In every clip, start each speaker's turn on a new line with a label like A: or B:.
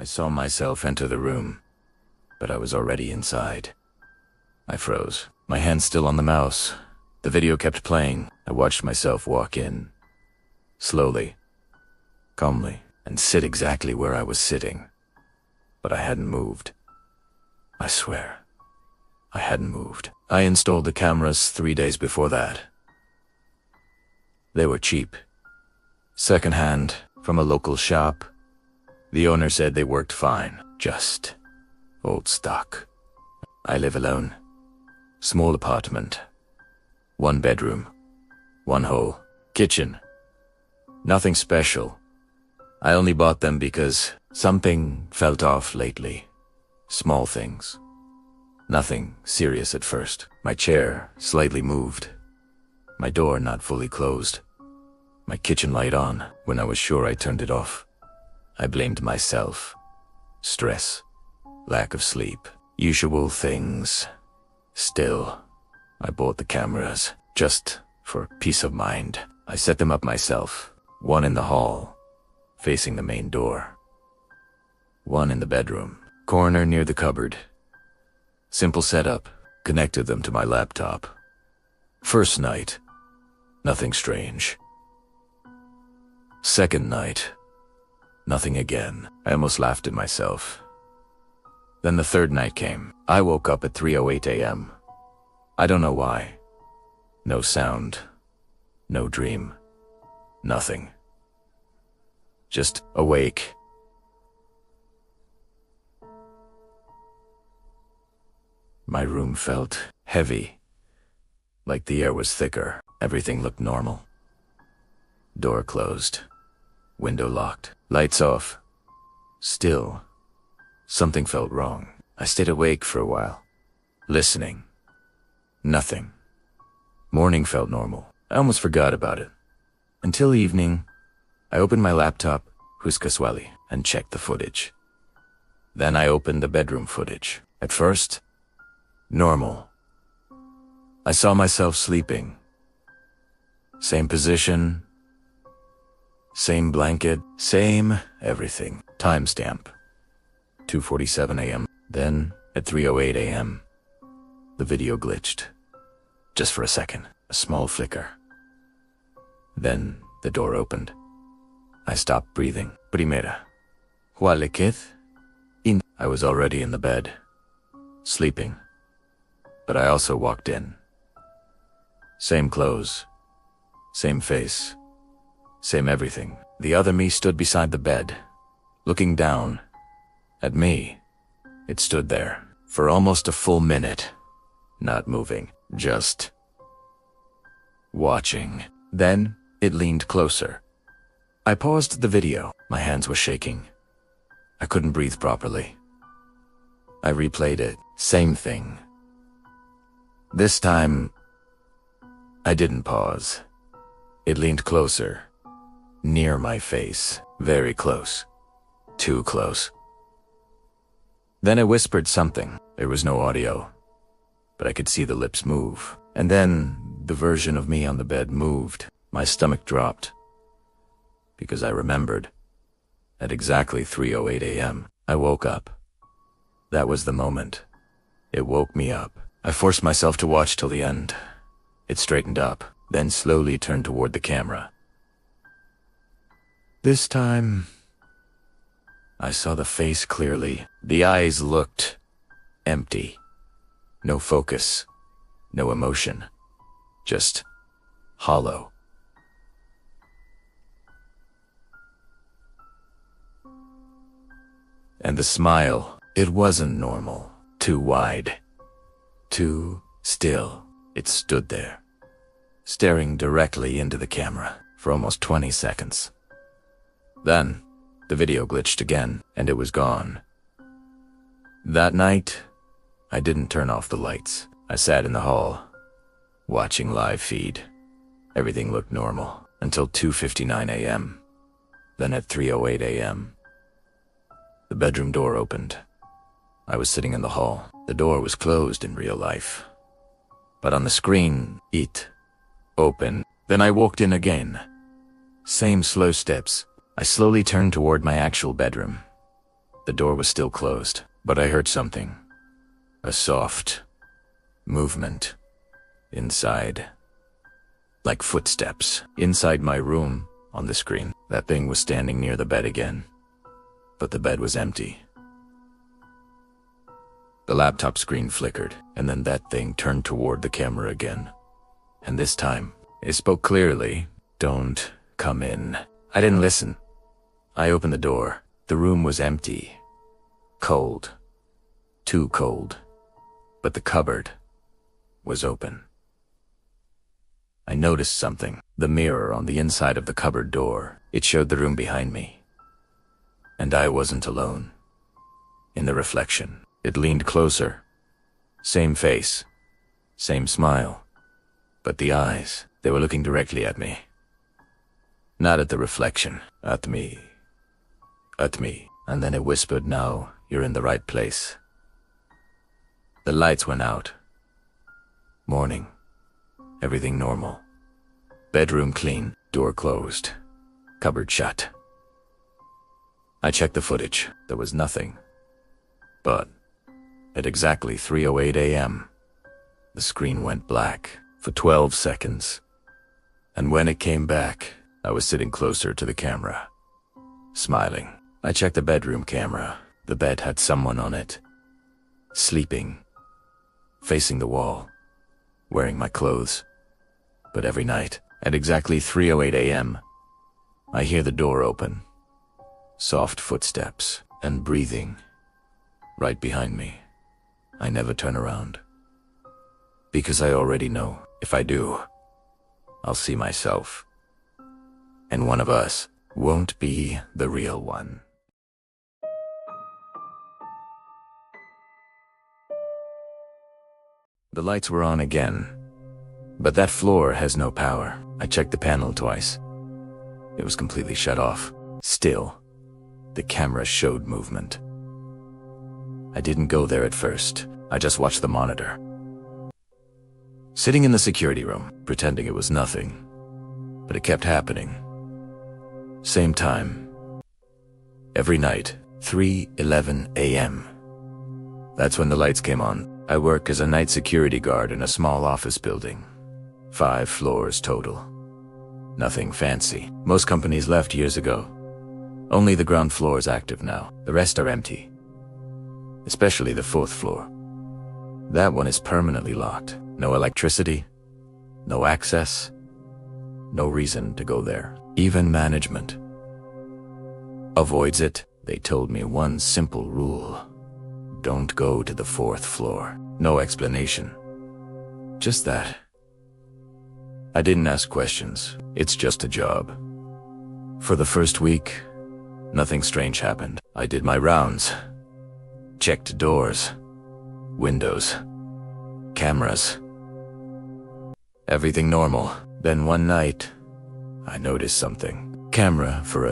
A: I saw myself enter the room, but I was already inside. I froze, my hand still on the mouse. The video kept playing. I watched myself walk in, slowly, calmly, and sit exactly where I was sitting. But I hadn't moved. I swear, I hadn't moved. I installed the cameras 3 days before that. They were cheap. Second-hand, from a local shop. The owner said they worked fine, just old stock. I live alone. Small apartment. 1 bedroom. 1 hole. Kitchen. Nothing special. I only bought them because something felt off lately. Small things. Nothing serious at first. My chair slightly moved. My door not fully closed. My kitchen light on when I was sure I turned it off. I blamed myself. Stress. Lack of sleep. Usual things. Still, I bought the cameras just for peace of mind. I set them up myself. 1 in the hall, facing the main door. 1 in the bedroom, corner near the cupboard. Simple setup, connected them to my laptop. First night, nothing strange. Second night, nothing again. I almost laughed at myself. Then the third night came. I woke up at 3:08 a.m. I don't know why. No sound. No dream. Nothing. Just awake. My room felt heavy, like the air was thicker. Everything looked normal. Door closed. Window locked. Lights off. Still, something felt wrong. I stayed awake for a while, listening. Nothing. Morning felt normal. I almost forgot about it. Until evening, I opened my laptop, Huskaswali, and checked the footage. Then I opened the bedroom footage. At first, normal. I saw myself sleeping. Same position, same blanket, same everything. Timestamp. 2:47 a.m. Then, at 3:08 a.m., the video glitched. Just for a second, a small flicker. Then, the door opened. I stopped breathing. Primera. Hualekith? I was already in the bed, sleeping. But I also walked in. Same clothes, same face, same everything. The other me stood beside the bed, looking down at me. It stood there for almost a full minute, not moving, just watching. Then it leaned closer. I paused the video. My hands were shaking. I couldn't breathe properly. I replayed it. Same thing. This time, I didn't pause. It leaned closer, near my face, very close, too close. Then it whispered something. There was no audio, but I could see the lips move. And then the version of me on the bed moved. My stomach dropped, because I remembered. At exactly 3:08 a.m., I woke up. That was the moment. It woke me up. I forced myself to watch till the end. It straightened up, then slowly turned toward the camera. This time, I saw the face clearly. The eyes looked empty. No focus, no emotion, just hollow. And the smile, it wasn't normal. Too wide. Too still. It stood there, staring directly into the camera for almost 20 seconds. Then, the video glitched again, and it was gone. That night, I didn't turn off the lights. I sat in the hall, watching live feed. Everything looked normal until 2:59 a.m. Then at 3:08 a.m., the bedroom door opened. I was sitting in the hall. The door was closed in real life, but on the screen, it opened. Then I walked in again. Same slow steps. I slowly turned toward my actual bedroom. The door was still closed, but I heard something. A soft movement inside. Like footsteps. Inside my room, on the screen, that thing was standing near the bed again. But the bed was empty. The laptop screen flickered, and then that thing turned toward the camera again. And this time, it spoke clearly. "Don't come in." I didn't listen. I opened the door. The room was empty. Cold. Too cold. But the cupboard was open. I noticed something. The mirror on the inside of the cupboard door. It showed the room behind me. And I wasn't alone. In the reflection, it leaned closer. Same face. Same smile. But the eyes, they were looking directly at me. Not at the reflection. At me. At me. And then it whispered, "Now, you're in the right place." The lights went out. Morning. Everything normal. Bedroom clean. Door closed. Cupboard shut. I checked the footage. There was nothing. But at exactly 3:08 a.m., the screen went black for 12 seconds. And when it came back, I was sitting closer to the camera, smiling. I checked the bedroom camera. The bed had someone on it, sleeping, facing the wall, wearing my clothes. But every night, at exactly 3:08 a.m., I hear the door open, soft footsteps, and breathing right behind me. I never turn around, because I already know if I do, I'll see myself. And one of us won't be the real one. The lights were on again, but that floor has no power. I checked the panel twice. It was completely shut off. Still, the camera showed movement. I didn't go there at first. I just watched the monitor. Sitting in the security room, pretending it was nothing. But it kept happening. Same time. Every night, 3:11 a.m. That's when the lights came on. I work as a night security guard in a small office building. 5 floors total. Nothing fancy. Most companies left years ago. Only the ground floor is active now. The rest are empty. Especially the 4th floor. That one is permanently locked. No electricity. No access. No reason to go there. Even management avoids it. They told me one simple rule. Don't go to the 4th floor. No explanation. Just that. I didn't ask questions. It's just a job. For the first week, nothing strange happened. I did my rounds. Checked doors, windows, cameras. Everything normal. Then one night, I noticed something. Camera for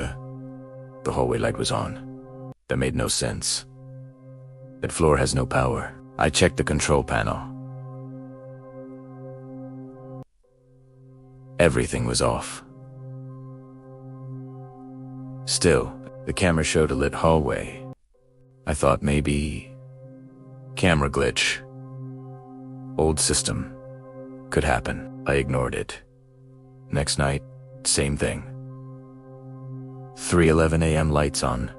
A: the hallway light was on. That made no sense. That floor has no power. I checked the control panel. Everything was off. Still, the camera showed a lit hallway. I thought maybe camera glitch. Old system. Could happen. I ignored it. Next night, same thing. 3:11 a.m. lights on.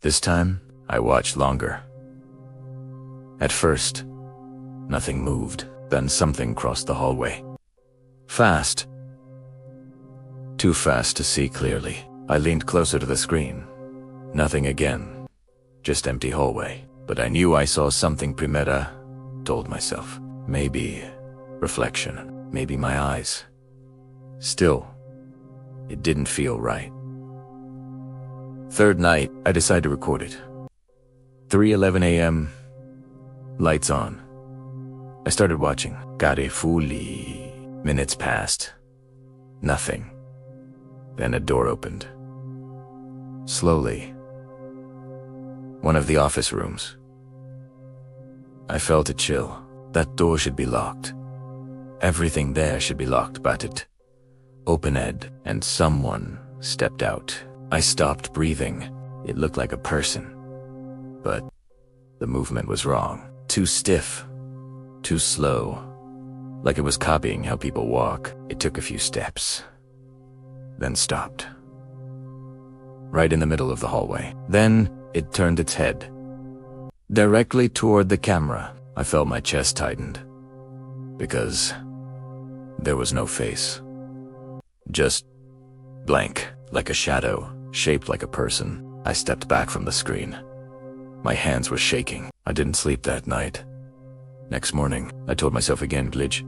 A: This time, I watched longer. At first, nothing moved. Then something crossed the hallway. Fast. Too fast to see clearly. I leaned closer to the screen. Nothing again. Just empty hallway. But I knew I saw something. Primera told myself. Maybe reflection. Maybe my eyes. Still, it didn't feel right. Third night, I decided to record it. 3:11 a.m. Lights on. I started watching. Carefully. Minutes passed. Nothing. Then a door opened. Slowly. One of the office rooms. I felt a chill. That door should be locked. Everything there should be locked, but it opened, and someone stepped out. I stopped breathing. It looked like a person, but the movement was wrong. Too stiff, too slow, like it was copying how people walk. It took a few steps, then stopped. Right in the middle of the hallway. Then it turned its head, directly toward the camera. I felt my chest tightened, because there was no face. Just blank, like a shadow, shaped like a person. I stepped back from the screen. My hands were shaking. I didn't sleep that night. Next morning, I told myself again, glitch.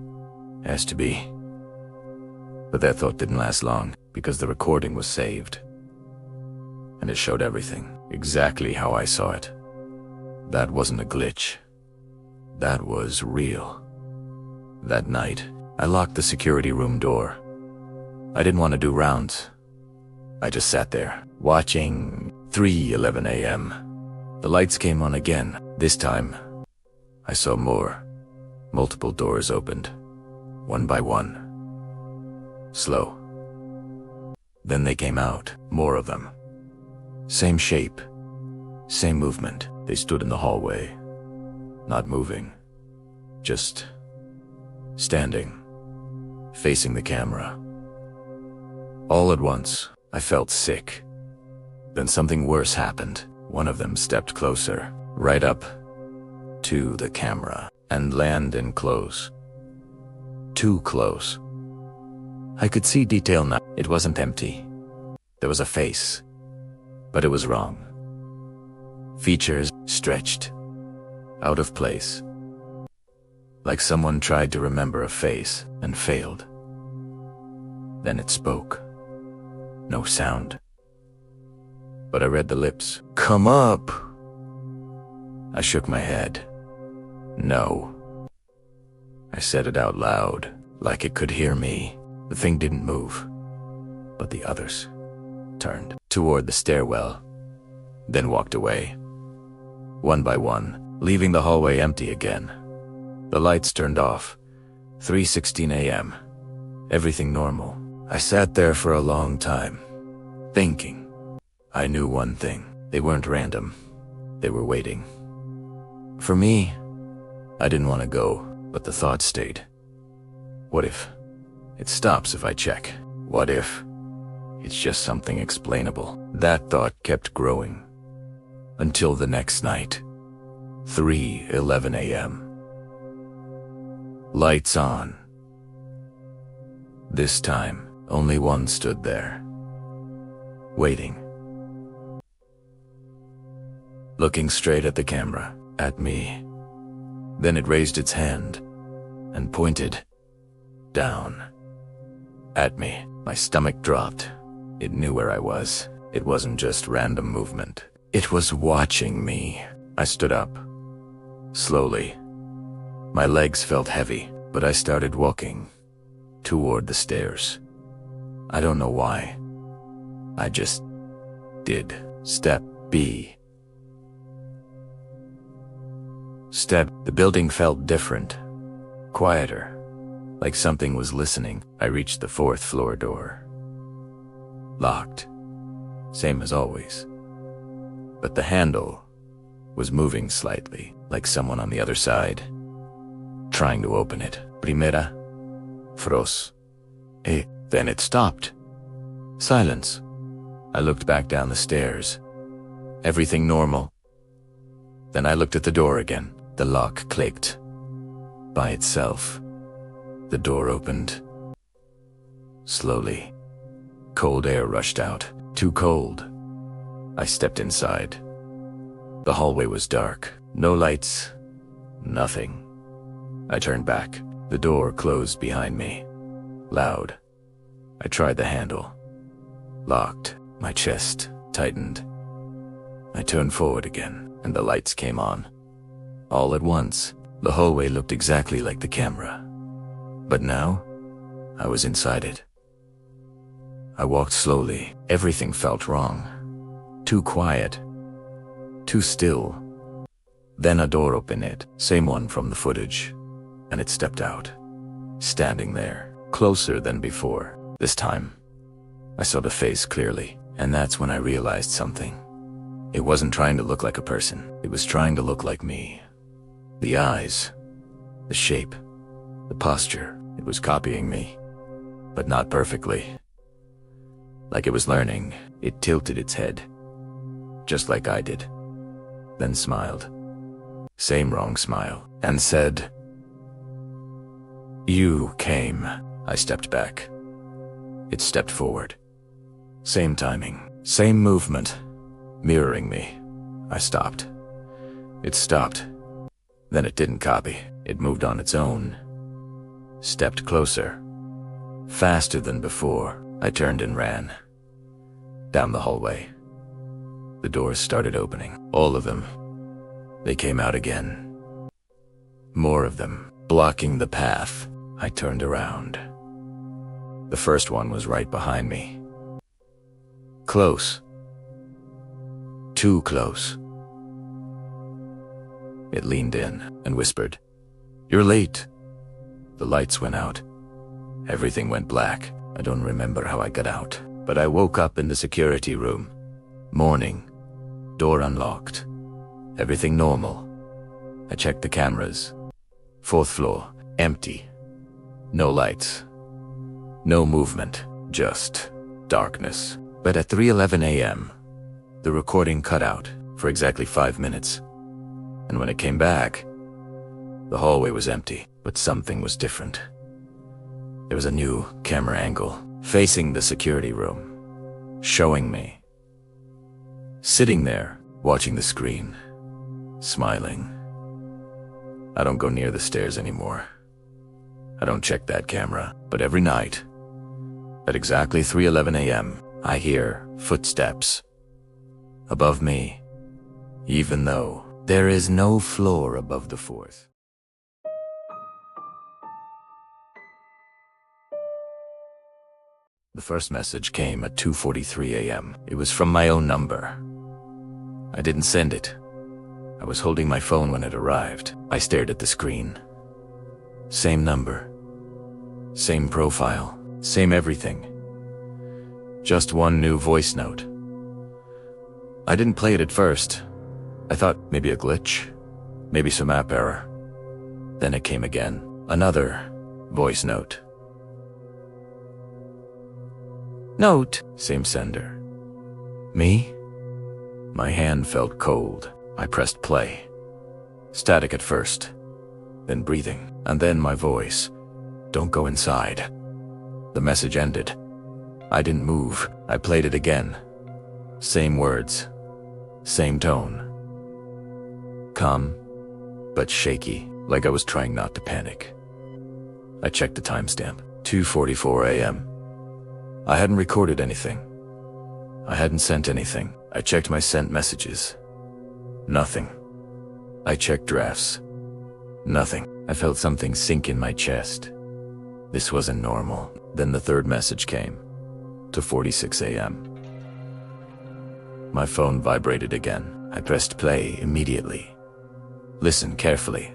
A: Has to be. But that thought didn't last long, because the recording was saved. And it showed everything, exactly how I saw it. That wasn't a glitch. That was real. That night, I locked the security room door. I didn't want to do rounds. I just sat there, watching 3:11 a.m. The lights came on again. This time, I saw more. Multiple doors opened, one by one. Slow. Then they came out, more of them. Same shape, same movement. They stood in the hallway, not moving, just standing, facing the camera. All at once, I felt sick. Then something worse happened. One of them stepped closer, right up to the camera, and landed in close. Too close. I could see detail now. It wasn't empty. There was a face, but it was wrong. Features stretched, out of place. Like someone tried to remember a face and failed. Then it spoke. No sound. But I read the lips. Come up! I shook my head. No. I said it out loud, like it could hear me. The thing didn't move, but the others turned toward the stairwell, then walked away. One by one, leaving the hallway empty again. The lights turned off. 3:16 a.m. Everything normal. I sat there for a long time, thinking. I knew one thing. They weren't random. They were waiting. For me, I didn't want to go, but the thought stayed. What if it stops if I check? What if it's just something explainable? That thought kept growing. Until the next night. 3:11 a.m. Lights on. This time, only one stood there, waiting. Looking straight at the camera, at me. Then it raised its hand and pointed down at me. My stomach dropped. It knew where I was. It wasn't just random movement. It was watching me. I stood up, slowly. My legs felt heavy, but I started walking toward the stairs. I don't know why. I just did. Step B. Step. The building felt different, quieter, like something was listening. I reached the 4th floor door. Locked. Same as always. But the handle was moving slightly, like someone on the other side, trying to open it. Primera. Fros. Then it stopped. Silence. I looked back down the stairs. Everything normal. Then I looked at the door again. The lock clicked. By itself. The door opened. Slowly. Cold air rushed out. Too cold. I stepped inside. The hallway was dark. No lights. Nothing. I turned back. The door closed behind me. Loud. I tried the handle. Locked. My chest tightened. I turned forward again, and the lights came on. All at once, the hallway looked exactly like the camera. But now, I was inside it. I walked slowly. Everything felt wrong. Too quiet. Too still. Then a door opened, same one from the footage, and it stepped out. Standing there, closer than before. This time, I saw the face clearly, and that's when I realized something. It wasn't trying to look like a person. It was trying to look like me. The eyes, the shape, the posture. It was copying me, but not perfectly. Like it was learning, it tilted its head, just like I did, then smiled. Same wrong smile, and said, "You came." I stepped back. It stepped forward. Same timing, same movement, mirroring me. I stopped. It stopped. Then it didn't copy. It moved on its own. Stepped closer. Faster than before. I turned and ran. Down the hallway. The doors started opening. All of them. They came out again. More of them, blocking the path. I turned around. The first one was right behind me. Close. Too close. It leaned in and whispered, "You're late." The lights went out. Everything went black. I don't remember how I got out, but I woke up in the security room. Morning. Door unlocked. Everything normal. I checked the cameras. 4th floor, empty. No lights. No movement, just darkness. But at 3:11 a.m., the recording cut out for exactly 5 minutes. And when it came back, the hallway was empty, but something was different. There was a new camera angle, facing the security room, showing me. Sitting there, watching the screen, smiling. I don't go near the stairs anymore. I don't check that camera, but every night, at exactly 3:11 a.m., I hear footsteps above me, even though there is no floor above the 4th. The first message came at 2:43 a.m. It was from my own number. I didn't send it. I was holding my phone when it arrived. I stared at the screen. Same number. Same profile. Same everything. Just one new voice note. I didn't play it at first. I thought maybe a glitch, maybe some app error. Then it came again. Another voice note. Note, same sender. Me? My hand felt cold. I pressed play. Static at first, then breathing, and then my voice. Don't go inside. The message ended. I didn't move. I played it again. Same words. Same tone. Calm, but shaky, like I was trying not to panic. I checked the timestamp. 2:44 a.m. I hadn't recorded anything. I hadn't sent anything. I checked my sent messages. Nothing. I checked drafts. Nothing. I felt something sink in my chest. This wasn't normal. Then the third message came. 2:46 a.m. My phone vibrated again. I pressed play immediately. Listen carefully.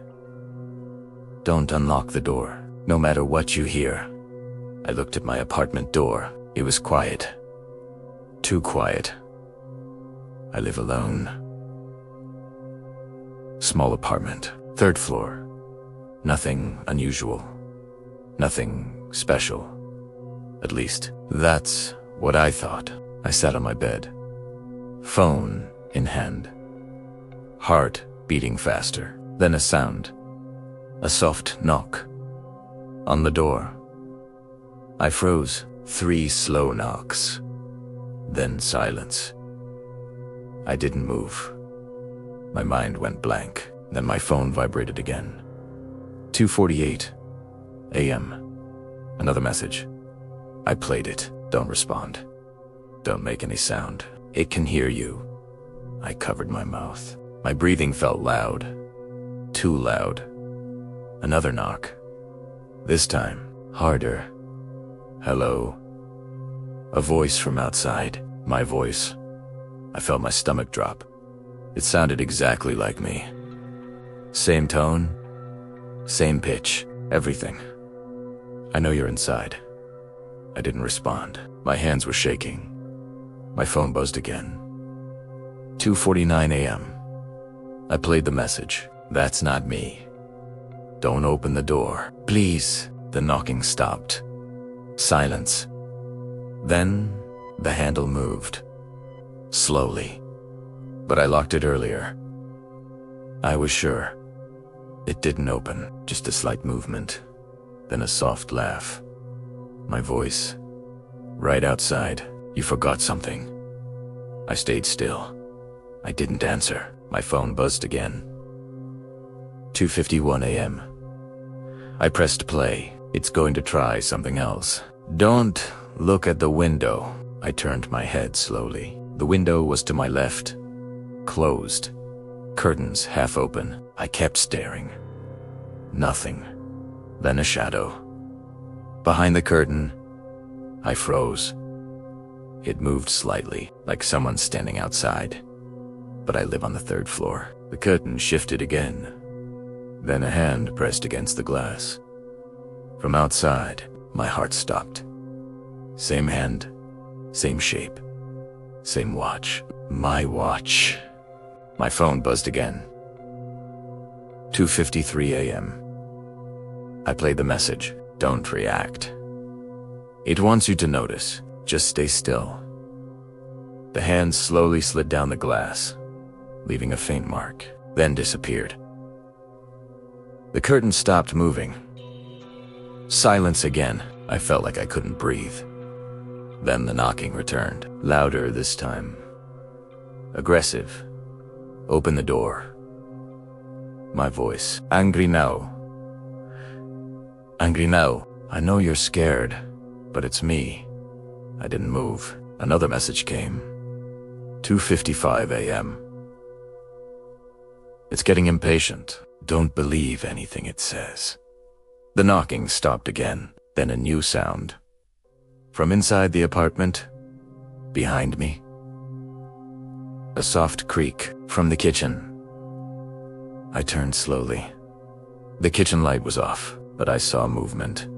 A: Don't unlock the door, no matter what you hear. I looked at my apartment door. It was quiet. Too quiet. I live alone. Small apartment, 3rd floor. Nothing unusual. Nothing special. At least, that's what I thought. I sat on my bed. Phone in hand. Heart beating faster. Then a sound. A soft knock. On the door. I froze. 3 slow knocks. Then silence. I didn't move. My mind went blank. Then my phone vibrated again. 2:48 a.m. Another message. I played it. Don't respond. Don't make any sound. It can hear you. I covered my mouth. My breathing felt loud. Too loud. Another knock. This time, harder. Hello. A voice from outside. My voice. I felt my stomach drop. It sounded exactly like me. Same tone. Same pitch. Everything. I know you're inside. I didn't respond. My hands were shaking. My phone buzzed again. 2:49 a.m. I played the message. That's not me. Don't open the door. Please. The knocking stopped. Silence. Then the handle moved. Slowly. But I locked it earlier. I was sure. It didn't open, just a slight movement. Then a soft laugh. My voice. Right outside. You forgot something. I stayed still. I didn't answer. My phone buzzed again. 2:51 a.m. I pressed play. It's going to try something else. Don't look at the window. I turned my head slowly. The window was to my left. Closed. Curtains half open. I kept staring. Nothing. Then a shadow. Behind the curtain, I froze. It moved slightly, like someone standing outside. But I live on the 3rd floor. The curtain shifted again. Then a hand pressed against the glass. From outside, my heart stopped. Same hand, same shape, same watch. My watch. My phone buzzed again. 2:53 a.m. I played the message. Don't react. It wants you to notice. Just stay still. The hand slowly slid down the glass, leaving a faint mark, then disappeared. The curtain stopped moving. Silence again. I felt like I couldn't breathe. Then the knocking returned, louder this time. Aggressive. Open the door. My voice. Angry now. Angry now. I know you're scared, but it's me. I didn't move. Another message came. 2:55 a.m. It's getting impatient. Don't believe anything it says. The knocking stopped again, then a new sound. From inside the apartment, behind me. A soft creak from the kitchen. I turned slowly. The kitchen light was off, but I saw movement.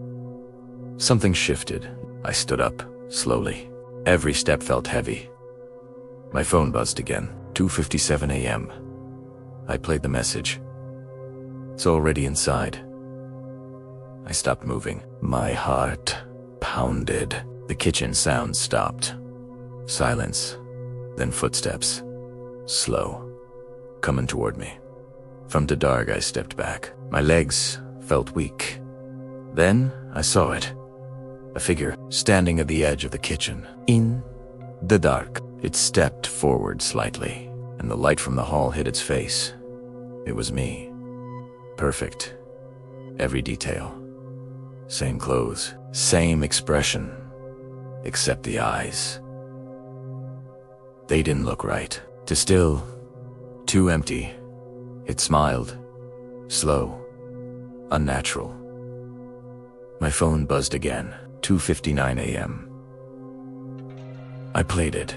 A: Something shifted. I stood up, slowly. Every step felt heavy. My phone buzzed again. 2:57 a.m. I played the message. It's already inside. I stopped moving. My heart pounded. The kitchen sound stopped. Silence. Then footsteps. Slow. Coming toward me. From the dark, I stepped back. My legs felt weak. Then I saw it. A figure standing at the edge of the kitchen. In the dark. It stepped forward slightly, and the light from the hall hit its face. It was me. Perfect. Every detail. Same clothes. Same expression. Except the eyes. They didn't look right. Too still. Too empty. It smiled. Slow. Unnatural. My phone buzzed again. 2:59 a.m. I played it.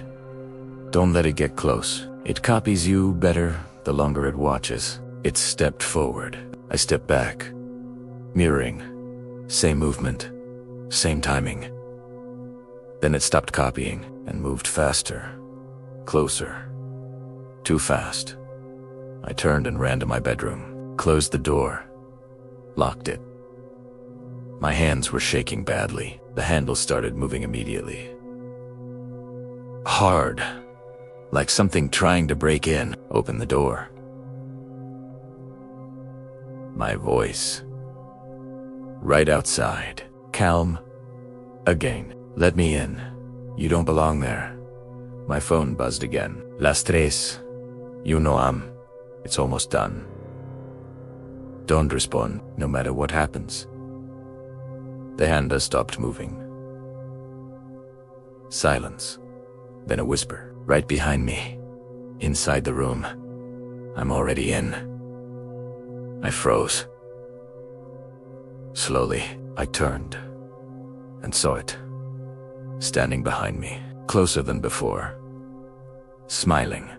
A: Don't let it get close. It copies you better the longer it watches. It stepped forward. I stepped back. Mirroring. Same movement. Same timing. Then it stopped copying and moved faster. Closer. Too fast. I turned and ran to my bedroom. Closed the door. Locked it. My hands were shaking badly. The handle started moving immediately. Hard. Like something trying to break in. Open the door. My voice. Right outside. Calm. Again. Let me in. You don't belong there. My phone buzzed again. Las tres. You know it's almost done. Don't respond, no matter what happens. The hand stopped moving. Silence. Then a whisper, right behind me. Inside the room. I'm already in. I froze. Slowly, I turned and saw it. Standing behind me, closer than before. Smiling.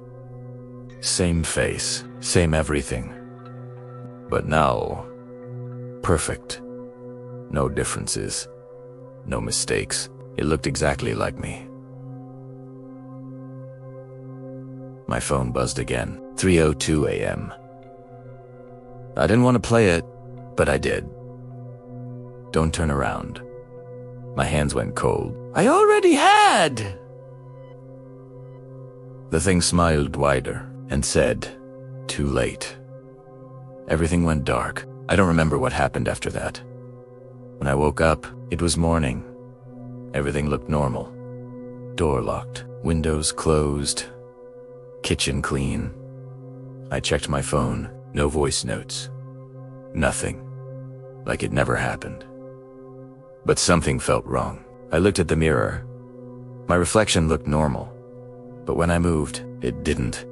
A: Same face, same everything. But now, perfect. No differences, no mistakes. It looked exactly like me. My phone buzzed again. 3:02 a.m. I didn't want to play it, but I did. Don't turn around. My hands went cold. I already had! The thing smiled wider and said, too late. Everything went dark. I don't remember what happened after that. When I woke up, it was morning. Everything looked normal. Door locked, windows closed, kitchen clean. I checked my phone, no voice notes. Nothing. Like it never happened. But something felt wrong. I looked at the mirror. My reflection looked normal. But when I moved, it didn't.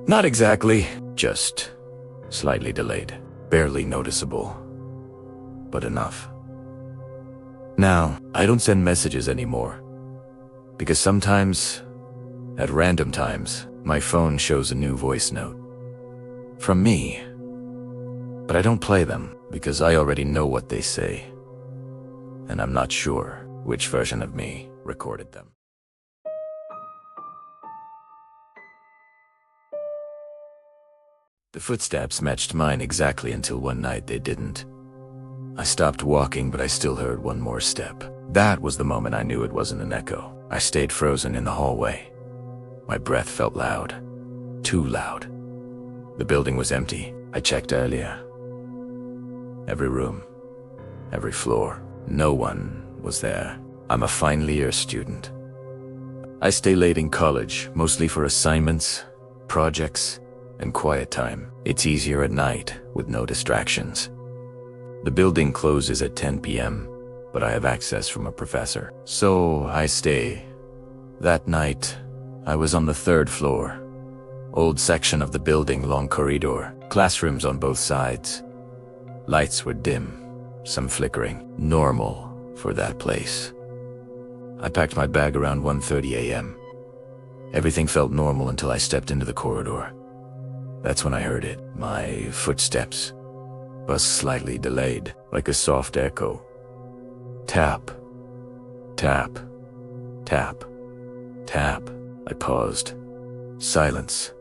A: Not exactly, just slightly delayed. Barely noticeable. But enough. Now, I don't send messages anymore. Because sometimes, at random times, my phone shows a new voice note. From me. But I don't play them because I already know what they say. And I'm not sure which version of me recorded them. The footsteps matched mine exactly until one night they didn't. I stopped walking, but I still heard one more step. That was the moment I knew it wasn't an echo. I stayed frozen in the hallway. My breath felt loud. Too loud. The building was empty. I checked earlier. Every room. Every floor. No one was there. I'm a final year student. I stay late in college, mostly for assignments, projects, and quiet time. It's easier at night, with no distractions. The building closes at 10 p.m., but I have access from a professor. So I stay. That night, I was on the 3rd floor. Old section of the building, long corridor, classrooms on both sides. Lights were dim, some flickering. Normal for that place. I packed my bag around 1:30 a.m. Everything felt normal until I stepped into the corridor. That's when I heard it. My footsteps. Was slightly delayed, like a soft echo. Tap. Tap. Tap. Tap. I paused. Silence.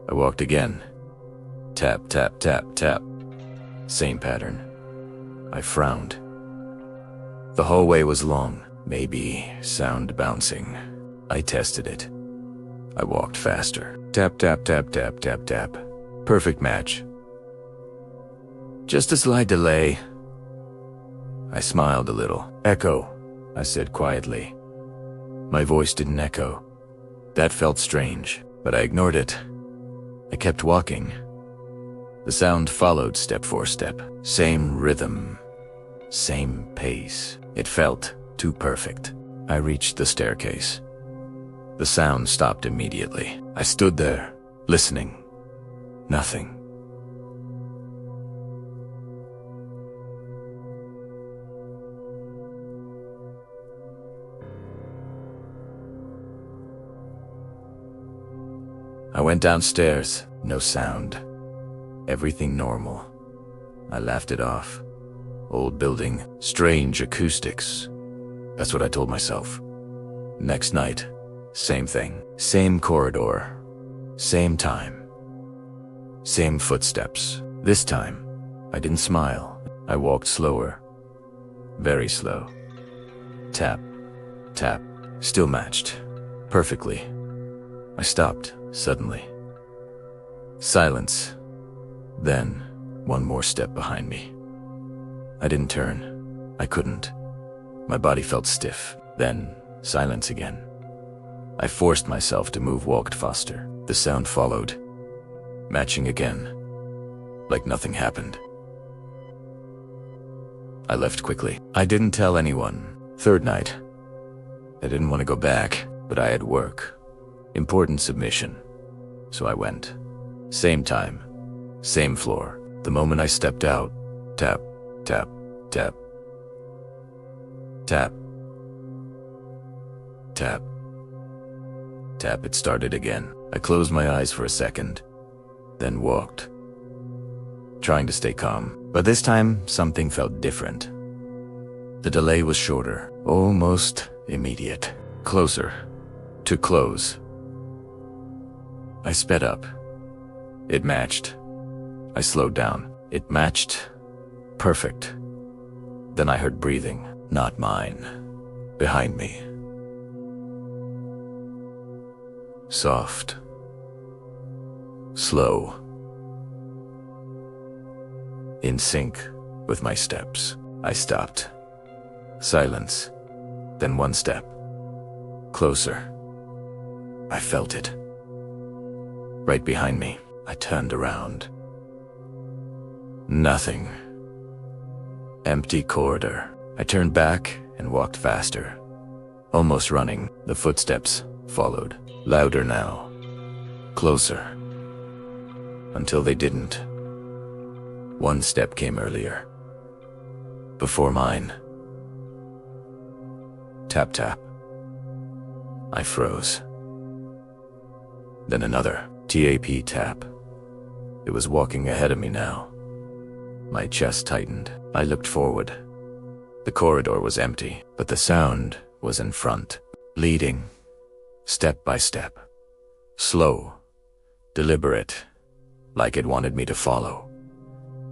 A: I walked again. Tap, tap, tap, tap. Same pattern. I frowned. The hallway was long, maybe sound bouncing. I tested it. I walked faster. Tap, tap, tap, tap, tap, tap. Perfect match. Just a slight delay. I smiled a little. Echo, I said quietly. My voice didn't echo. That felt strange, but I ignored it. I kept walking. The sound followed step for step. Same rhythm. Same pace. It felt too perfect. I reached the staircase. The sound stopped immediately. I stood there, listening. Nothing. I went downstairs, no sound. Everything normal. I laughed it off. Old building, strange acoustics. That's what I told myself. Next night, same thing. Same corridor. Same time. Same footsteps. This time, I didn't smile. I walked slower. Very slow. Tap. Tap. Still matched. Perfectly. I stopped. Suddenly. Silence. Then, one more step behind me. I didn't turn. I couldn't. My body felt stiff. Then, silence again. I forced myself to move, walked faster. The sound followed. Matching again. Like nothing happened. I left quickly. I didn't tell anyone. 3rd night. I didn't want to go back, but I had work. Important submission. So I went. Same time. Same floor. The moment I stepped out, tap, tap, tap. Tap. Tap. Tap. It started again. I closed my eyes for a second, then walked. Trying to stay calm. But this time, something felt different. The delay was shorter, almost immediate. Closer. To close. I sped up. It matched. I slowed down. It matched. Perfect. Then I heard breathing, not mine, behind me. Soft. Slow. In sync with my steps. I stopped. Silence. Then one step. Closer. I felt it. Right behind me. I turned around. Nothing. Empty corridor. I turned back and walked faster. Almost running. The footsteps followed. Louder now. Closer. Until they didn't. One step came earlier. Before mine. Tap tap. I froze. Then another. Tap tap. It was walking ahead of me now. My chest tightened. I looked forward. The corridor was empty, but the sound was in front, leading, step by step. Slow, deliberate, like it wanted me to follow.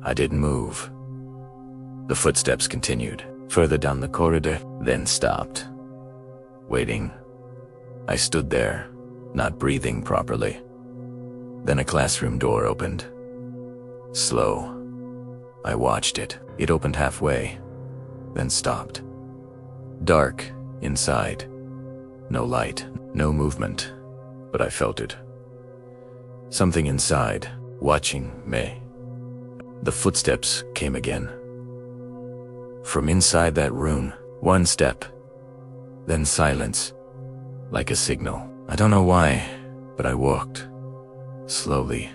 A: I didn't move. The footsteps continued, further down the corridor, then stopped. Waiting. I stood there, not breathing properly. Then a classroom door opened. Slow. I watched it. It opened halfway, then stopped. Dark inside. No light, no movement, but I felt it. Something inside, watching me. The footsteps came again. From inside that room, one step, then silence, like a signal. I don't know why, but I walked, slowly,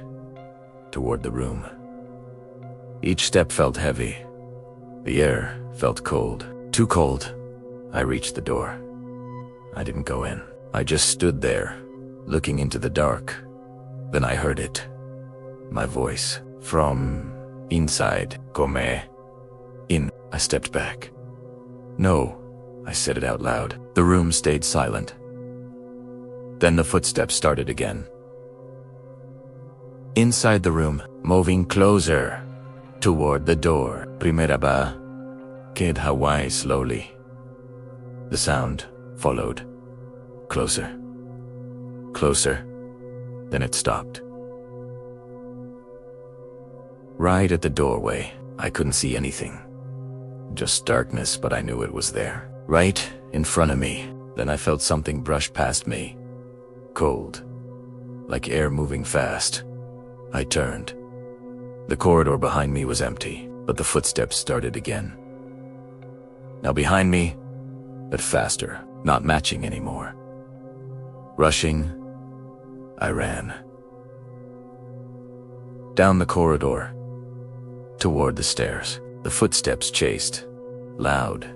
A: toward the room. Each step felt heavy. The air felt cold. Too cold. I reached the door. I didn't go in. I just stood there, looking into the dark. Then I heard it. My voice. From inside. Come in. I stepped back. No, I said it out loud. The room stayed silent. Then the footsteps started again. Inside the room, moving closer. Toward the door. Primera ba. Kid Hawaii slowly. The sound followed. Closer. Closer. Then it stopped. Right at the doorway, I couldn't see anything. Just darkness, but I knew it was there. Right in front of me. Then I felt something brush past me. Cold. Like air moving fast. I turned. The corridor behind me was empty, but the footsteps started again. Now behind me, but faster, not matching anymore. Rushing, I ran. Down the corridor, toward the stairs. The footsteps chased, loud,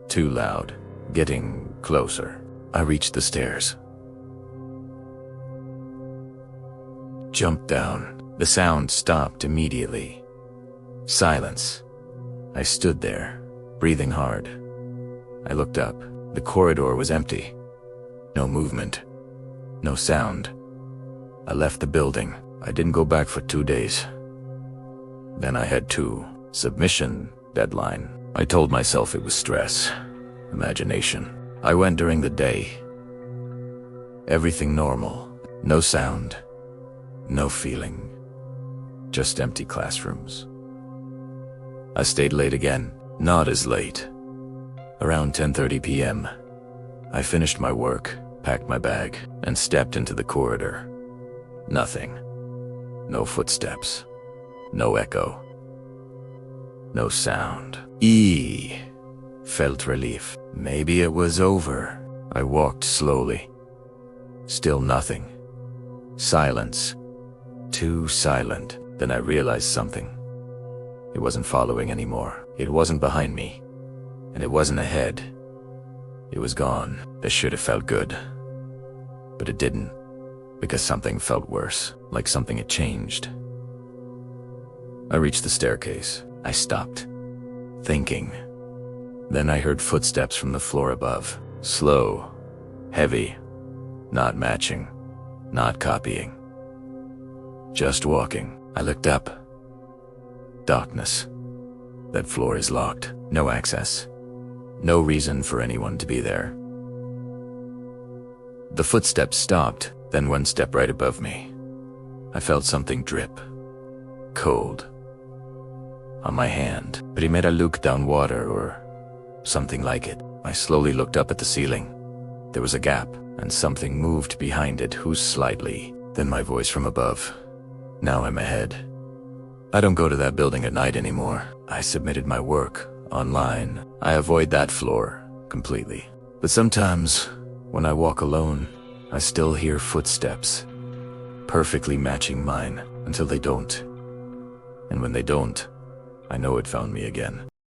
A: too loud, getting closer. I reached the stairs. Jumped down. The sound stopped immediately. Silence. I stood there, breathing hard. I looked up. The corridor was empty. No movement. No sound. I left the building. I didn't go back for 2 days. Then I had submission deadline. I told myself it was stress, imagination. I went during the day. Everything normal. No sound. No feeling. Just empty classrooms. I stayed late again. Not as late. Around 10:30 p.m. I finished my work, packed my bag, and stepped into the corridor. Nothing. No footsteps. No echo. No sound. Felt relief. Maybe it was over. I walked slowly. Still nothing. Silence. Too silent. Then I realized something. It wasn't following anymore. It wasn't behind me. And it wasn't ahead. It was gone. This should have felt good. But it didn't. Because something felt worse. Like something had changed. I reached the staircase. I stopped. Thinking. Then I heard footsteps from the floor above. Slow. Heavy. Not matching. Not copying. Just walking. I looked up. Darkness. That floor is locked. No access. No reason for anyone to be there. The footsteps stopped, then one step right above me. I felt something drip. Cold. On my hand. Primera look down water or something like it. I slowly looked up at the ceiling. There was a gap, and something moved behind it, who's slightly. Then my voice from above. Now I'm ahead. I don't go to that building at night anymore. I submitted my work online. I avoid that floor completely. But sometimes, when I walk alone, I still hear footsteps, perfectly matching mine, until they don't. And when they don't, I know it found me again.